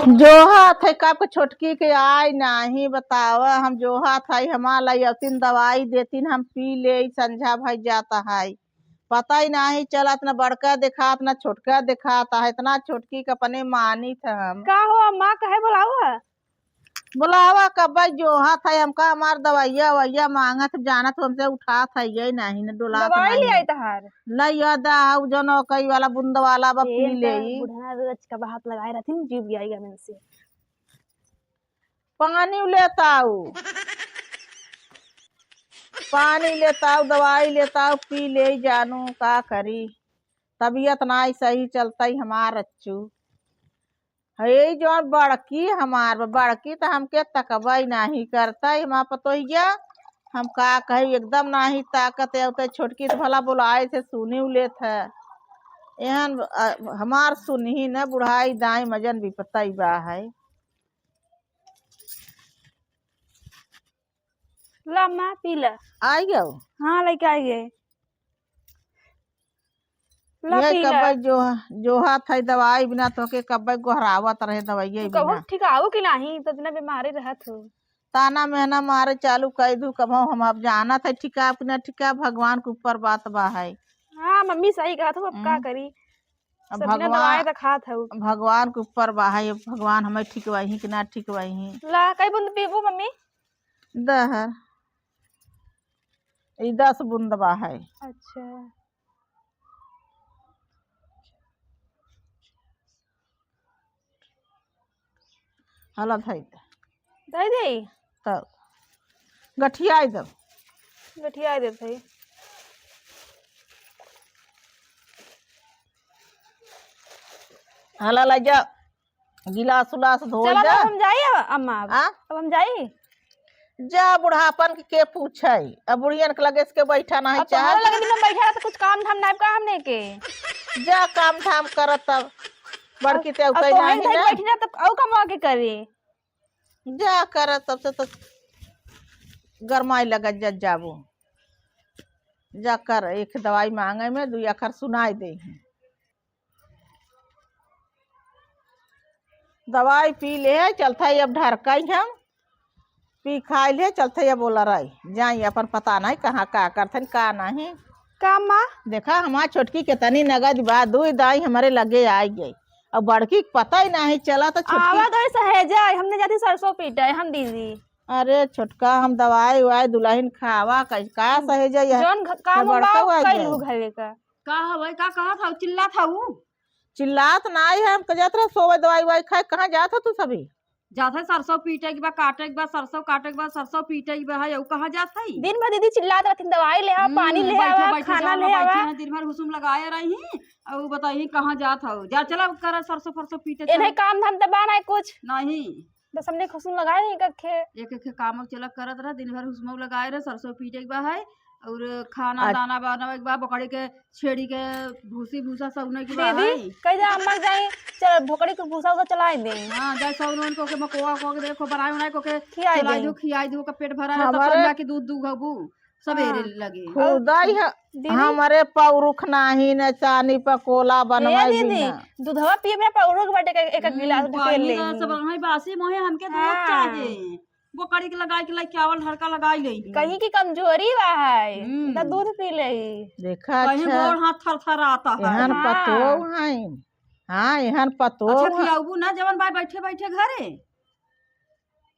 जो हाथ है कब छोटकी के आय नाही बताव हम जो हाथ है हमारा यतीन दवाई देतीन हम पी ले संझा भई जाता है पता ही नहीं चलत न बड़का दिखात न छोटका दिखाता है इतना छोटकी के अपने मानी था हम का हो माँ कहे बुलावा बुलावा कब जो हाथ है हमका हमार दवाइया वैया मांगत जानत हमसे उठात है ये नहीं न डोलात दवाई ले नहीं आई तहार लइया दा जनो कई वाला बूंद वाला बा पी ले बुढ़ा रोज का हाथ लगाए रहती जीव जाएगा मन से पानी लेता पानी लेता दवाई लेता पी ले जानू का करी तबीयत ना सही चलता ही हमार अच्छू है जो बड़की हमार बड़की तो हमके तकबई नहीं करता हमार पतोहिया हम का कही एकदम नहीं ताकत है छोटकी तो भला बुलाए से सुनी लेत है एहन हमार सुनही न बुढ़ाई दाई मजन भी पता ही बा है ला माँ पी ला आई गयो हाँ लेके आई गए ला ये पी ला कब जो हाथ है दवाई बिना तो के कब गोहरावत रहे दवाइये कहो बिना ठीक आओ कि नहीं तो बिना बीमारी रहत हो ताना मेहना मारे चालू कर दू कहो हम अब जाना था ठिका अपना ठिका भगवान के ऊपर बात बा है हाँ मम्मी सही कहा था अब का करी अब सब बिना दवाई तो खात हो भगवान के ऊपर बा है भगवान हमें ठीक वही कि ना ठीक वही ला कई बूंद पीबू मम्मी दहर 10 बूंद बा है अच्छा हालत है दे दे तब गठिया दो गठिया दे थे हाला ला जा गिलास उलास धो चला जा अब हम जाइए अम्मा आ? अब हम जाइए जा बुढ़ापन के पूछे अब बुढ़ियन के लगे इसके बैठा नहीं अब तुम्हारे चाहे लगे दिन में बैठा तो कुछ काम धाम नाइब का हमने के जा काम धाम करत तब बड़की ते अब उतई तो नहीं हम ना बैठी ना तो औ कमा के करे जा करत तब से तो गरमाई लगत जा जाबू जा कर एक दवाई मांगे में 2 अखर सुनाई दे दवाई पी ले चलता अब ढरकई हम पी खाई ले चलते अब बोला रही जाई अपन पता नहीं कहाँ का करथन का नहीं का माँ देखा हमार छोटकी के तनी नगद बा 2 दाई हमारे लगे आई गई अब बड़की के पता ही नहीं चला तो आवा छोटकी तो सहेजा हमने जाती सरसों पीटा हम दीदी अरे छोटका हम दवाई वाई दुल्हन खावा का सहे जाए जोन काम बड़का बा हुआ कई गया। लू घरे का हवाई का कहा था चिल्ला था वो चिल्लात ना आई है हम जात रहे सोवे दवाई वाई खाए कहाँ जात हो तू सभी जाता सरसों पीटे के बाद काटे के बाद सरसों काटे के बाद सरसों पीटे के बाद है कहाँ जाता है दिन भर दीदी चिल्लात रहती दवाई ले आ पानी ले आवा खाना ले आवा दिन भर हुसुम लगाए रही और बताइए कहाँ जात हो जा चला कर सरसों फरसों पीटे इन्हें काम धाम तो बा नहीं कुछ नहीं बस हमने खुशुम लगाए नहीं कखे एक एक काम चला करत रहा दिन भर हुसुम लगाए रहे सरसों पीटे के बाद है और खाना अच्छा। दाना बनावे के बाद बकरी के छेड़ी के भूसी भूसा सौने के बाद है दीदी कहीं जा अम्मा जाए चल भोकड़ी को भूसा उसा चलाए दे हाँ जाए सौन को के मकोआ को के देखो बनाए बनाए को के खियाई खिलाई दे दो खियाई दो का पेट भरा है तब हमारे- संजा के दूध दूघबू सवेरे लगे खुदाई है दीदी हमारे पौरुख नाही न चानी पर कोला ए बनवाई दीदी बिना दूधवा पिए में पाउडर के बाटे एक गिलास ढकेल ले सब रंगाई बासी मोहे हमके दूध हाँ। चाहिए वो कड़ी के लगाई के लाई चावल ढड़का लगाई ले कहीं की कमजोरी बा है हम्म। तो दूध पी ले देखा कहीं अच्छा गोड़ हाथ थर थर आता है एहन हाँ। पतो है हाँ एहन पतो अच्छा खियाबू ना जवन भाई बैठे बैठे घरे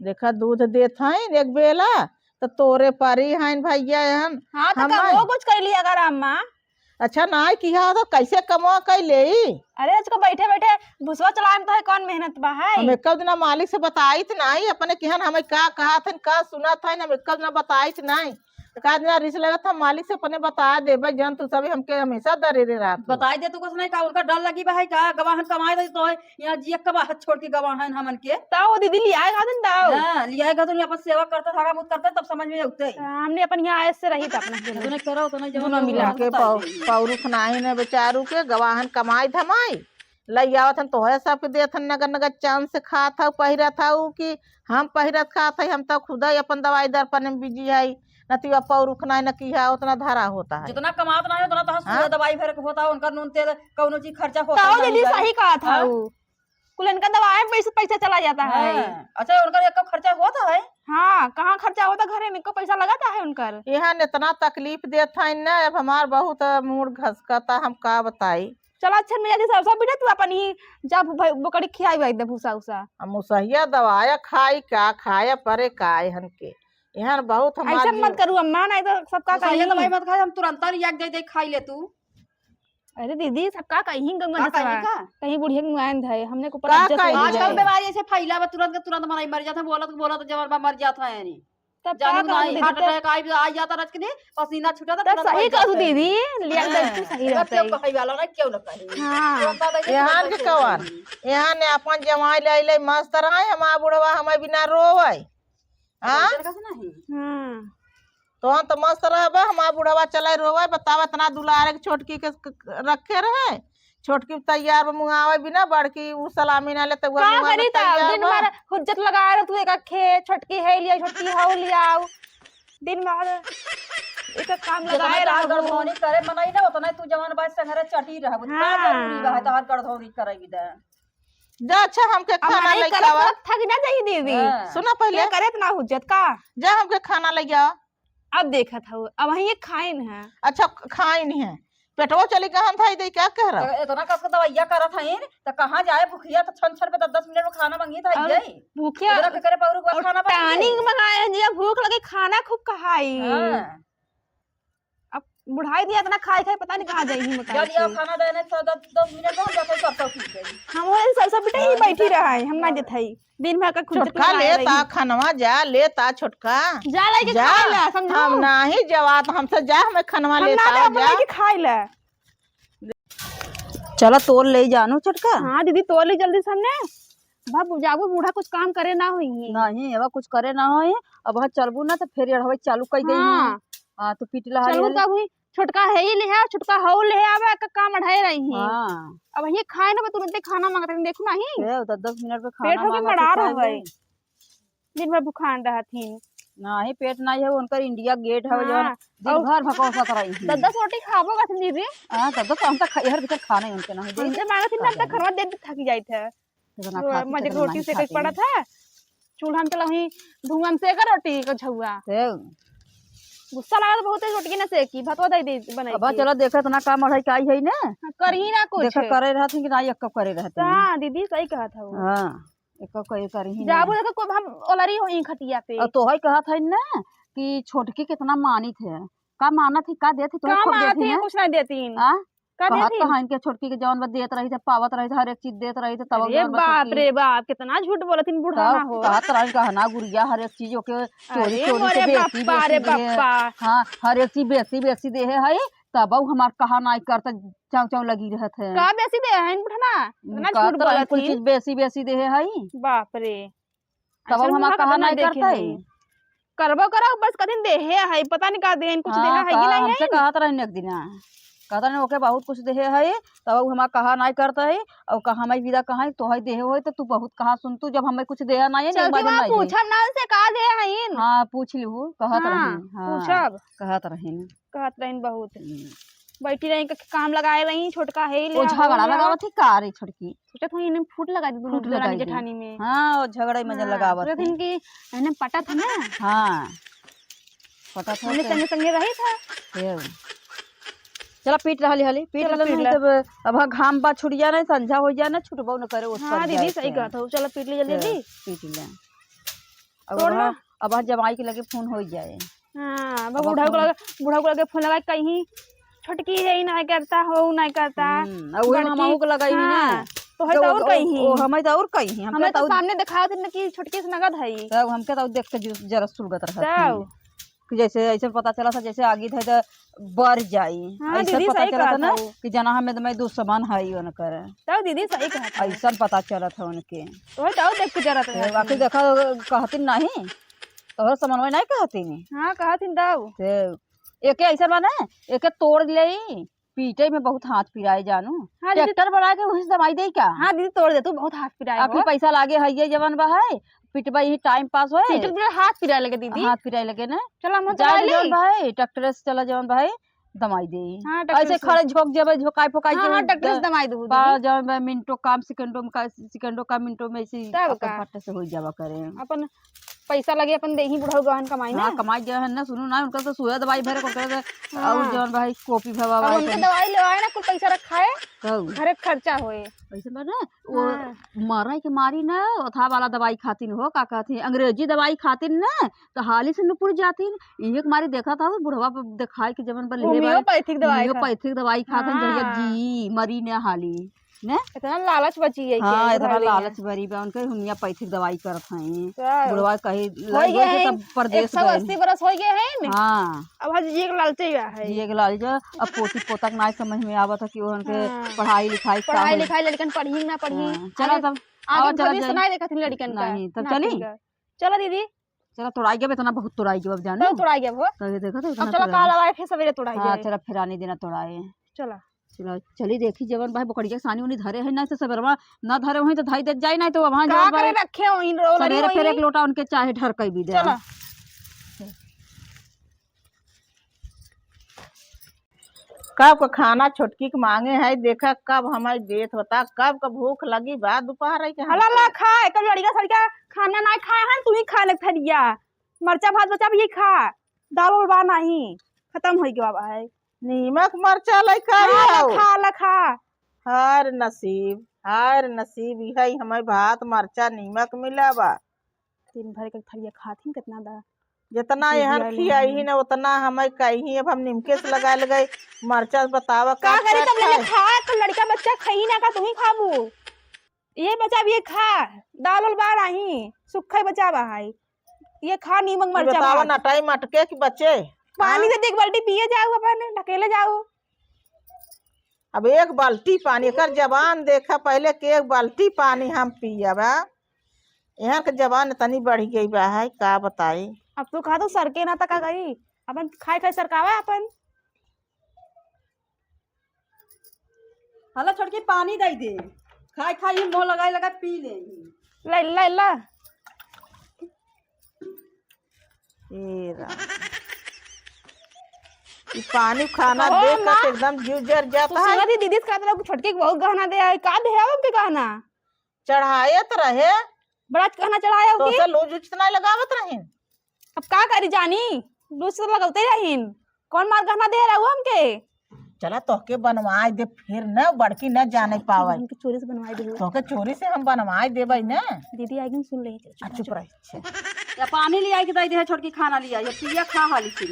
देखा दूध देत हैं एक बेला तो तोरे परी हैं भैया एहन हाँ तो हमार- वो कुछ कर लिया अगर अम्मा अच्छा ना किया तो कैसे कमा कर ले अरे आज को बैठे बैठे भूसवा चलाए में तो है कौन मेहनत बा है हम एक दिन मालिक से बताई थी नहीं अपने केहन हमें का कहा था का सुना था हम एक दिन बताई थी नहीं का दिन रिस लगा था मालिक से अपने बता दे भाई जन तू सभी हमके हमेशा डरे रे रात को। बताई दे तो कुछ नहीं का उनका डर लगी भाई का गवाहन कमाए दे तो यहाँ जिया कबाहत छोड़ के गवाहन हमन के ताओ दीदी लिया खा दिन ताओ हाँ लिया तो यहाँ पर सेवा करता थारा मुत करता तब समझ में उठते हमने अपन यहाँ ऐसे रही था अपना तूने करो तो नहीं जब दोनों मिला के पौरुख नाही ने बेचारू के गवाहन कमाई धमाई लई आवत तो है सब के देत नगर नगर चांद से खा था पहिरा था उ कि हम पहिरत खा था हम तो खुद ही अपन दवाई दर्पण में बिजी है न तो पौरुख नहीं न की है उतना धारा होता है जितना कमात ना है उतना तो हाँ? दवाई भर के होता है उनका नून तेल कौनो चीज खर्चा होता ताओ है दीदी सही कहा था वो कुल इनका दवाई में पैसा पैसा चला जाता है। हाँ, अच्छा उनका एक खर्चा होता है। हाँ, कहाँ खर्चा होता घरे में, इनको पैसा लगाता है उनकर। यहाँ इतना तकलीफ देता है ना, अब हमार बहुत मूड घसकता, हम का बताई। चलो अच्छा मिया जी सब बेटा तू अपन ही जा बकरी खियाई भाई दे भूसा उसा। हम मुसहिया दवाया खाई का खाया परे का हन के यहाँ बहुत ऐसा हमार मत करू अम्मा, नहीं तो सबका तो सही कहीं। दवाई मत खा, हम तुरंत ही दे दे खाई ले तू। अरे दीदी सबका कहीं गंगा का दसवा कहीं का? कहीं बुढ़िया के नुआन है, हमने को का पता जैसे कहीं हो आजकल जाए। बीमारी ऐसे फैला बा, तुरंत के तुरंत मर मर जाता है, बोलत जवान बा मर जाता है यानी। तब का जानू करू नहीं दीदी, हार्ट तब अटैक आ जाता रच के पसीना छूटा था, तब तुरंत सही मर करू जाता है। दीदी, लिया दे तू सही रहता क्यों है। कही वाला ना, क्यों ना कही। हाँ तुरंत आ जाए, यहाँ तुरंत के ऐसे कवन कही। यहाँ ने अपन जमाई ले मस्त रहे, हमार बुढ़वा हमें बिना रोवे। हाँ डॉक्टर का से नहीं। हाँ तो हम तो मस्त रहे, हमार बुढ़वा चले रोवे। बतावा इतना दुलारे के छोटकी के रखे रहे, छोटकी तैयार मुंगावे बिना, बड़की उ सलामी ना लेते का करी तब दिन भर हुज्जत लगा रहे तू, एक खे छोटकी है लिया, छोटकी हाउ लिया, दिन भर एक काम लगाए जितना रहो। गड़धौनी करे मनाई ना उतना तू जवान बात संगरे चटी रह। हाँ। जरूरी बा है तो हर गड़धौनी करेगी दे। जा। अच्छा हमके अब खाना नहीं ले करत आवा। तो थक ना जाइए दीदी। हाँ। सुना पहले, क्या करे इतना हुज्जत का। जा हमके खाना ले आओ। अब देखा था अब वही खाइन है। अच्छा खाई नहीं है, पेटवा चली कहाँ था दे, क्या कह रहा। तो इतना कस के दवाइया करत हईन तो कहां जाए भूखिया, तो छन छन पे 10 मिनट में खाना मांगी था और गई। भूखिया इतना के करे पौरू को खाना टानी मंगाए हैं जी, भूख लगे खाना खूब खाई। हां अब बुढ़ाई दिया इतना खाई खाई पता नहीं कहाँ जाएगी मकान जल्दी आओ खाना देने 10 मिनट में हम जाते सब ठीक गई। हम सब बेटा ही बैठी रहा है, हम ना देथई दिन भर का खुद छोटका लेता खनवा, जा लेता छोटका जा लेके जा। खाई ला समझो। हम नहीं जवात हमसे जा, हमें खनवा हम लेता ना दे जा। के खाई ला। चला तोड़ ले जानू छोटका। हाँ दीदी तोड़ ली जल्दी सामने, बाबू जाबू बूढ़ा कुछ काम करे ना होई। नहीं अब कुछ करे ना होई, अब चलबू ना तो फिर अड़वे चालू कर देई। हाँ हां तो पिटला चलू हरी। का हुई, छोटका है ही ले है, छोटका हो ले आवे का काम अढ़ाई रही है। हां अब ये खाए ना तुरंत खाना मांगते हैं, देखो नहीं ए तो 10 मिनट पे पेट खाना हो के मांगा मड़ा तो रहा खाए है, दिन भर भूखान रहा थी। नहीं पेट नहीं है उनका, इंडिया गेट है हाँ, जवन दिन भर भकौसत रही है। 10 रोटी खाबो का दीदी, हां तो हम तक हर भीतर खाने उनके नहीं दे। हमसे मांगा थी ना तब खरवा दे थक जाई थे। इतना खाती मजे इतना रोटी नहीं से खाती। पड़ा था, चूल्हा में चला वही धुआं से का रोटी का झुआ। ते गुस्सा लगा तो बहुत रोटी ना सेकी भतवा दे दे बनाई। अब चलो देखा इतना काम अढ़ाई काई है ना, कर ही ना कुछ। देखा करे रहती कि ना एक कप करे रहती। हां दीदी सही कहा था वो। हां एक कप करे करी ही जाबू देखो को हम ओलरी होई खटिया पे। और तो ही कहा था ना कि छोटकी कितना मानी थे, का माना थी का देती तो काम खूब आती देती है ना। कुछ नहीं देती हां का कहत देती। कहां इनके छोटकी के जवन बद देत रही थे, पावत रही थे, हर एक चीज देत रही थे तब अरे बाप रे बाप कितना झूठ बोलतीन बूढ़ा ना हो। कहत रही कहना गुड़िया हर एक चीज के चोरी अरे चोरी मोरे से बेसी बाप्पा रे बेसी दे। बाप्पा। हाँ हर एक चीज बेसी बेसी दे है तब हमार कहा नहीं करता चाव चाव लगी रहते हैं। का बेसी दे है बुढ़ा ना इतना झूठ कुल बोलती। चीज बेसी बेसी दे है बाप रे तब हमार कहा नहीं करता है। करबो करो बस कदिन दे है पता नहीं का देन कुछ दे है कि नहीं हमसे है। कहत रही एक दिन कहता नहीं ओके बहुत कुछ दे है तब हमार कहा नहीं करता है और कहा मैं विदा कहा तो है दे हो तो तू बहुत कहा सुन तू जब हमें कुछ दे नहीं है चल के वहां पूछब ना उनसे का दे है। हाँ पूछ लू कहत हाँ, रही। हाँ पूछब कहत रही कहत रही बहुत बैठी रही काम लगाए रही छोटका है वो झगड़ा लगावत थी का रे छोटकी सोचत हूं इन्हें फूट लगा दी दोनों फूट लगाई दरानी दी। जेठानी में। हाँ वो झगड़े में लगावत सोचत थी। इनकी इन्हें पटा था ना हाँ पता था हमने संगे संगे रही था। चला पीट रही हली पीट चलो रही पीट ला। तब अब घाम बा छुट जा नहीं संझा हो जा ना छुटबो न करे उस हाँ पर दीदी सही कहा था चलो पीट ली जल्दी। पीट ले तोड़ ला। अब जमाई के लगे फोन हो जाए। हाँ बूढ़ा को लगे फोन लगा कहीं छोटकी है नहीं करता हो नहीं करता वो हम को लगाई नहीं ना तो है तो और कहीं ओ हमें तो और कहीं हमें तो सामने दिखाया था कि छोटकी से नगद है तब हमके तो देख के जरा सुलगत रहा तब कि जैसे ऐसे पता चला था जैसे आगे थे तो बढ़ जाई। हाँ, ऐसा दीदी पता सही चला था कहा ना था वो। कि जना हमें तो मैं दुश्मन है उन कर तब दीदी सही कहा था ऐसा पता चला था उनके। तो है तो देख के जरा था बाकी देखा कहती नहीं तो समन्वय नहीं कहती नहीं। हाँ कहा थी तब एक ऐसा बना एक तोड़ ले पीटे में बहुत हाथ पिराए जानू। हाँ दीदी ट्रैक्टर बढ़ा के वही दवाई दे क्या। हाँ दीदी तोड़ दे तू बहुत हाथ पिराए आखिर पैसा लागे है ये जवन बा है पिटवा यही टाइम पास होए हाथ पिराए लगे दीदी। हाथ पिराए लगे ना चलो हम जाए जवन भाई ट्रैक्टर से चला जवन भाई दमाई दे। हाँ, डॉक्टर ऐसे से। खड़े झोंक जेबे झोकाई फोकाई हाँ हाँ डॉक्टर से दवाई दो जब मिनटों काम सेकंडों का मिनटों में ऐसे तब अपन का फट से हो जावा करे। अपन पैसा लगे अपन दे ही बुढ़ऊ गहन कमाई ना। हाँ कमाई जो है ना, सुनो ना उनका तो सुई दवाई भरे को करे और हाँ। जौन भाई कॉपी भवा अब उनके दवाई लेवाए ना कुछ पैसा रखा है कहू घरे खर्चा होए। ऐसे में ना वो हाँ। मरई के मारी ना ओथा वाला दवाई खातिन हो का कहती अंग्रेजी दवाई खातिन ना तो हाली से नुपुर जातिन। इहे के मारी देखा था बुढ़वा पे दिखाई के जमन पर ले होम्योपैथिक दवाई खा। होम्योपैथिक दवाई खातिन जहिया हाँ। जी मरी ने हाली ने। इतना लालच बची है हाँ के इतना बुढ़ारी में। लालच भरी बा उनके होम्योपैथिक दवाई करत हैं। तो बुढ़वा कहीं हो गए लग हैं सब परदेश 180 गए। बरस हो गए हैं। हाँ अब हज जी के लालचे हुआ है। जी एक लाल जो अब पोती पोता के ना समझ में आवत है कि वो उनके हाँ। पढ़ाई लिखाई का पढ़ाई होई। लिखाई लड़कन पढ़ी ना पढ़ी हाँ, चलो तब आगे आओ चला भविष्य जाए। नहीं देखा थी लड़कन का नहीं तब नाती चली का। चलो दीदी चलो तोड़ाई गए इतना बहुत तोड़ाई गए अब जाने तो तोड़ाई गया वो। तब देखो तो अब इतना चलो तोड़ाई। काल आए फिर सवेरे तोड़ाई हाँ जाए। चलो फिर आने देना तोड़ाए। चलो चलो चली देखी जवन भाई बकड़िया के सानी उनी धरे है ना तो सबरवा ना धरे वहीं तो धाई दे जाए नहीं तो वहां का जवन करे भाई रखे हो इन रोलरी सवेरे फिर होई। एक लोटा उनके चाहे ढर कई भी दे। चलो कब का खाना छोटकी के मांगे है देखा कब हमारी देत होता कब का भूख लगी बा दोपहर के हला ला खाए कब लड़का सड़का खाना ना खाए हैं तू ही खा ले थरिया मरचा भात बचा भी खा दाल उल बा नहीं खत्म हो गया बाबा है। नीमक मरचा लइका खा ला खा हर नसीब यही हमें भात मरचा नीमक मिला बा। दिन भर के थरिया खाती कितना दा जितना जी यहाँ जी, खियाई ना उतना हमें कही अब हम निमके से लगा गए मरचा बतावा का का करी तब ले खाए। खा तो लड़का बच्चा खई ना का तू ही खाबू ये बचा भी खा दाल उल बा नहीं सुखा बचा बा है ये खा नीमक ई मरचा बतावा भात। नटाई मटके कि बच्चे पानी से एक बाल्टी पिए जाओ अपन ढकेले जाओ। अब एक बाल्टी पानी कर जबान देखा पहले के एक बाल्टी पानी हम पियब यहाँ के जबान तनी बढ़ गई बा है का बताई। अब तू खा तो सरके ना तक गई अपन खाए खाए सरकावा अपन। हला छोड़ के पानी दे दे खाई खाई मोह लगाई लगा पी ले। ला ला ला ए राम। ई पानी खाना ओ देख माँ। कर एकदम जीव जर तो जाता है। सुना दी दीदी का तरफ छोटके के बहुत गहना दे आई का दे अब के गहना चढ़ायत रहे बड़ा गहना चढ़ाया तो हो से लूज इतना लगावत रहे। अब का करी जानी दूसरे तो लगते रहीन कौन मार गहना दे रहा हमके चला तोहके बनवाए दे फिर न बड़की न जाने पावे हमके चोरी से बनवाई दे तोहके चोरी से हम बनवाए देबै न। दीदी आगे सुन रही थी आ, चुप रही या पानी ले आई के दे दे छोड़ के खाना लिया या पिया खा हाली से।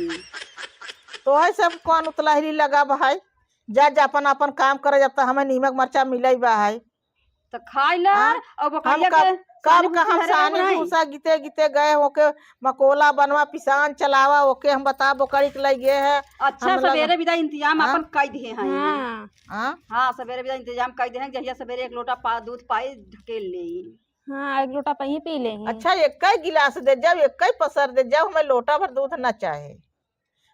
तो है सब कौन उतलाहरी लगा भाई जा जा अपन अपन काम करे जब तक हमें नीमक मरचा मिले बा है। तो खाई ला हाँ? और हम बकरिया कब के कब का हम भरे सानी बनाई। भूसा गीते गीते गए होके मकोला बनवा पिसान चलावा ओके हम बता बोकड़ी के लगे है। अच्छा हम लगा- सवेरे विदा इंतजाम हाँ? अपन कर दिए हैं। हां हाँ हाँ सवेरे विदा इंतजाम कर दिए हैं जहिया सवेरे एक लोटा दूध पाई ढकेल ले। हां एक लोटा पही पी ले अच्छा एक गिलास दे जाओ एक पसर दे जाओ हमें लोटा भर दूध न चाहे।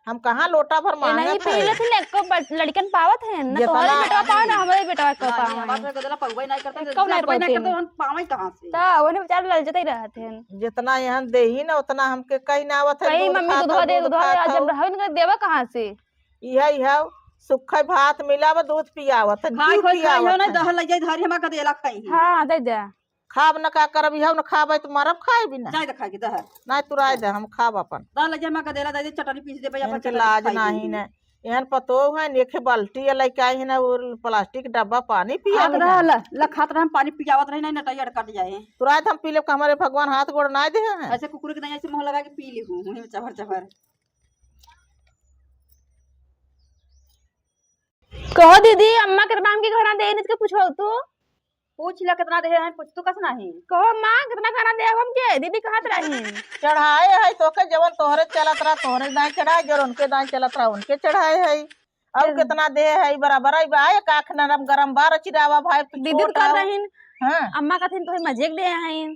हम कहाँ लोटा भर नहीं मांगत पी है। ले थे लड़कन पावत है ना जितना- तोहरे बेटा पाव ना हमारे बेटा का बात पाव में कदला पगवाई नहीं करते कब नहीं नहीं पहुंचे? करते हम पावे कहां से। ता ओने बेचारे ललचते ही रहते हैं जितना यहाँ दे ही ना उतना हमके कहीं ना आवत है। कहीं दूध मम्मी खात दूधवा हौ, दे दूध दूधवा खात जब हौ। रहन कर देवा कहां से यह सुखे भात मिला दूध पियावत है, खाई घी खोई खाई हो पियावत ना है। दहल लग जाए धरी हम कदेला खाई हां दे दे खाब न का करब यह न खाब तो मरब खाए भी ना जाए तो खा के दहल नहीं तुराय दे हम खाब अपन दहल लग जाए हम कदेला दे दे चटनी पीस दे भैया इनके लाज नहीं न यहाँ पतो है एक बाल्टी लेके आई है ना वो प्लास्टिक डब्बा पानी पिया खात रहल लखात रहम पानी पियावत रही नहीं नटैया कट जाए। तुराय हम पी लेब हमारे भगवान हाथ गोड़ ना दे हैं। ऐसे कुकुर के नहीं ऐसे मुंह लगा के पी ली हूं मुंह में चभर चभर। कहो दीदी अम्मा के नाम के खाना दे इसके पूछो तू पूछ ला कितना दे है पूछ तू कस नहीं। कहो अम्मा कितना खाना दे हमके दीदी कहत रही चढ़ाए है तो के जवन तोहरे चलत रहा तोहरे दाएं चढ़ाए जो उनके दाएं चलत रहा उनके चढ़ाए है। और कितना दे है बराबर है बा एक आँख नरम गरम बार चिरावा भाई तू दीदी छोट कर हौ। रही हाँ अम्मा कहथिन तो मजे दे हैं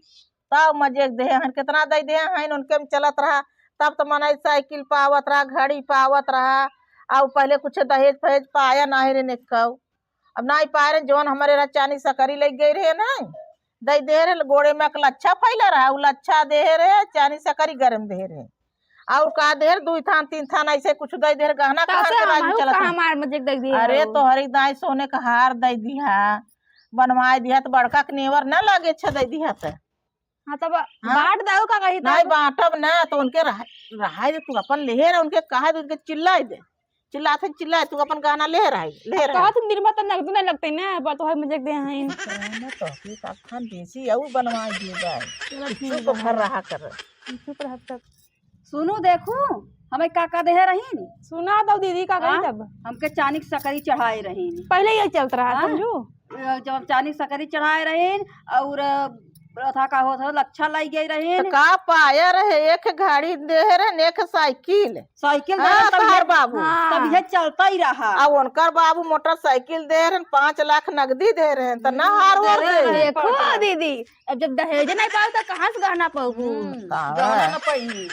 तब मजे दे हैं कितना दे दे हैं उनके में चलत रहा। तब तो मना साइकिल पावत रहा घड़ी पावत रहा और पहले कुछ दहेज फहेज पाया नहीं रे निकौ अब ना ही पाए रहे जौन हमारे रहा चानी सकरी लग गई रहे ना दे दे रहे गोड़े में लच्छा फैला रहा वो लच्छा दे रहे चानी सकरी गरम दे रहे और का देर 2 थान 3 थान ऐसे कुछ दे देर गहना कहाँ कैसे के राज में हमारू चलत कहाँ है? हमार मजे देख दी अरे तो हरी दाई सोने का हार दे दिया, बनवाए दिया तो बड़का के नेवर ना लगे छ दे दिया तो हाँ तब बांट दाऊ का कही नहीं तब बांटब ना तो उनके रहाई दे, तू अपन ले रहा उनके कहा दे, उनके चिल्लाए दे, चिल्लाए तू अपन गहना ले रहा कहा तुम दिन भर तो नगद नहीं लगते ना पर तो है मजे दे हैं तो की खान देसी और बनवा दिए ठीक तो घर रहा कर। चुप रह तब सुनू देखू हमें काका दे रही सुना दो दीदी का कही हाँ? तब हमके चानिक सकरी चढ़ाए रही पहले ये चलत रहा हाँ? समझू जब हम चानिक सकरी चढ़ाए रही और था का होता लच्छा लाई गई रही तो का पाया रहे, एक गाड़ी दे रहे एक साइकिल साइकिल हाँ, तब तोहार बाबू तब ये चलता ही रहा अब उनकर बाबू मोटरसाइकिल दे रहे 5 लाख नगदी दे रहे हैं तो ना हार दे वार रहे दे। हैं। देखो दीदी अब जब दहेज नहीं पाओ तो कहाँ से गहना पाऊँ गहना न पही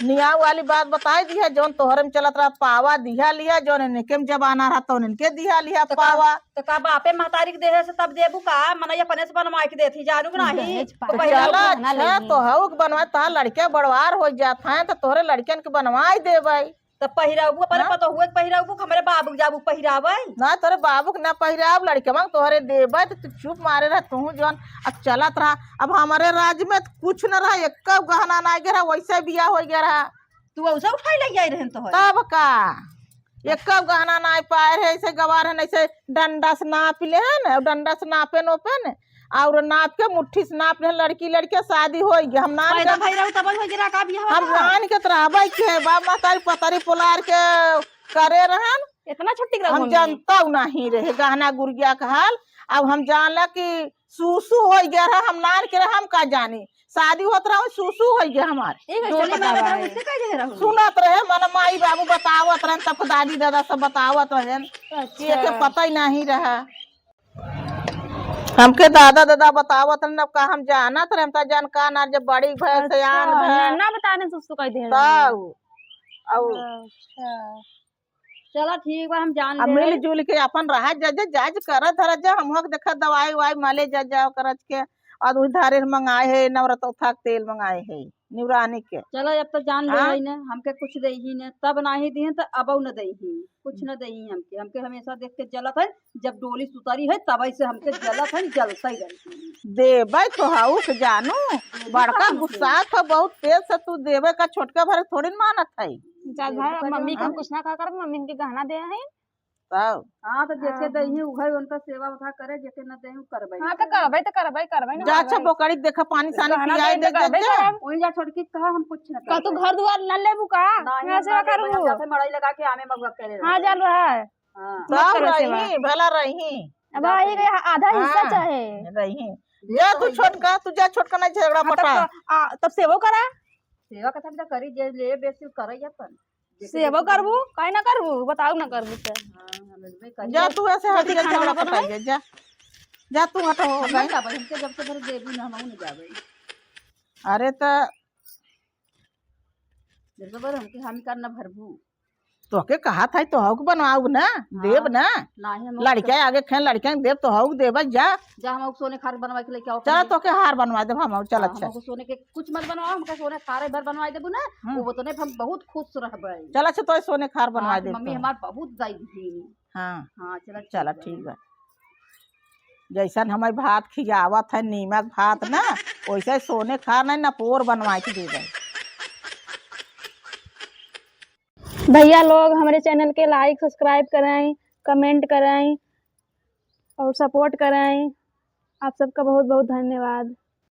निया वाली बात बताई दी है, जोन तोहरे में चलत रहा पावा दिया लिया, जोन इनके में जबाना रहा तो इनके दिया लिया पावा। तो का बापे महतारी के देहे से तब देबू का मन ये अपने से बनवा के देती जानू नहीं दहेज तो पा- पहिला चला गहना अच्छा लेगी। तो हऊ बनवा ता लड़के बड़वार हो जात हैं तो तोहरे लड़कियन के बनवाई दे भाई तो पहिराबू अपने पता हुए पहिराबू हमारे बाबू जाबू पहिरावे ना तोरे बाबू के ना पहिराब लड़के मंग तोहरे देबे तो तू चुप मारे रह तू जोन अब चलत रहा। अब हमारे राज्य में तो कुछ न रहा, एक गहना ना गिरा वैसे बिया हो गया रहा तू औसा उठाई ले जाई रहन तो तब का एक गहना ना पाए रहे ऐसे गवार है ऐसे डंडा से नाप ले है ना, डंडा से नापे नोपे न और नाप के मुट्ठी से नाप ले, लड़की लड़के शादी हो गया। हम नान पैदा के भइराऊ तब हो गिरा का बियाह हम नान के रहबे के बाप मातारी पतारी पोलार के करे रहन, इतना छुट्टी हम जानता नहीं रहे गहना गुड़िया का हाल। अब हम जानला कि सूसू हो गया रहा, हम नान के हम का जानी शादी होत रहा सूसू हो गया हमारे डोली में बता उससे कह जे रहू सुनत रहे मन माई बाबू बतावत रहन, तब दादी दादा सब बतावत रहन कि एके पता ही नहीं रहा। हमके दादा दादा बतावत रहन, अब का हम जानत रहे, हम तो जानकार ना जब बड़ी भैंस सयान भैंस ना बताने से उसको कह दे तब और चला ठीक बा हम जान अब ले मिल जुल के अपन रहा जज जाज करत धरत जा हम देखा दवाई वाई माले जज जाओ करत के और उधारे मंगाए है नवरतौथा के तेल मंगाए है निवरानी के। चलो अब तो जान ले हाँ? है ना हमके कुछ दे ही ने तब नाही दी तो अब न दे ही कुछ न दे ही हमके हमके हमेशा देख के जलत है जब डोली सुतारी है तब से हमके जलत है जलता ही रहती देबे तो हाउ के जानू बड़का गुस्सा था बहुत तेज से तू देबे का छोटका भर थोड़ी न मानत है चल भाई मम्मी को कुछ ना कहा कर मम्मी के गहना दे हैं तब हाँ तो जेके दे ही उघर उनका सेवा उठा करे जेके न दे करबे हाँ तो करबै ना जा अच्छा बोकड़ी देखा पानी सानी गहना पियाई दे दे करबै जा करब। ओही जा छोटकी कहा हम कुछ न कल तू घर दुआर न लेबू का नहीं यहाँ सेवा करू जाते मड़ई लगा के आमे मगवा करे हाँ चल रहा है हां सब करो सेवा। रही भला रही अब आई गई आधा हिस्सा हाँ। चाहे रही जा तू छोटका तू जा छोटका नहीं झगड़ा हाँ, पटा तब सेवो करा सेवा कथा भी करी जे ले बेसी करे अपन सेवो करबू कहीं ना करबू बताऊ ना करबू तो हां हम करी जा तू ऐसे हट जा खाना झगड़ा वाना पटा जा जा तू हट हो हम गई। जाबे हमके जब से घर देबू ना हम न जाबे अरे तो जब बर हमके हम करना भरबू तोके कहा था तो हक बनवाऊ ना देब ना नाही हम लड़के आगे खेल लड़के देब तो हक देब जा जा हम सोने खार बनवा के लेके आओ चल तोके हार बनवा देब हम चल अच्छा हमको सोने के कुछ मत बनवाओ हमका सोने खारे भर बनवाई देबू ना वो तो नहीं हम बहुत खुश रहबे चल अच्छा तो सोने खार बनवा हाँ, देब मम्मी तो। हमार बहुत जाई थी हाँ हां चला चल ठीक बा जैसन हमारे भात खियावत है नीमक भात ना वैसे सोने खार नहीं ना पोर बनवा के देबे। भैया लोग हमारे चैनल के लाइक सब्सक्राइब कराएं कमेंट कराएं और सपोर्ट कराएं। आप सबका बहुत बहुत धन्यवाद।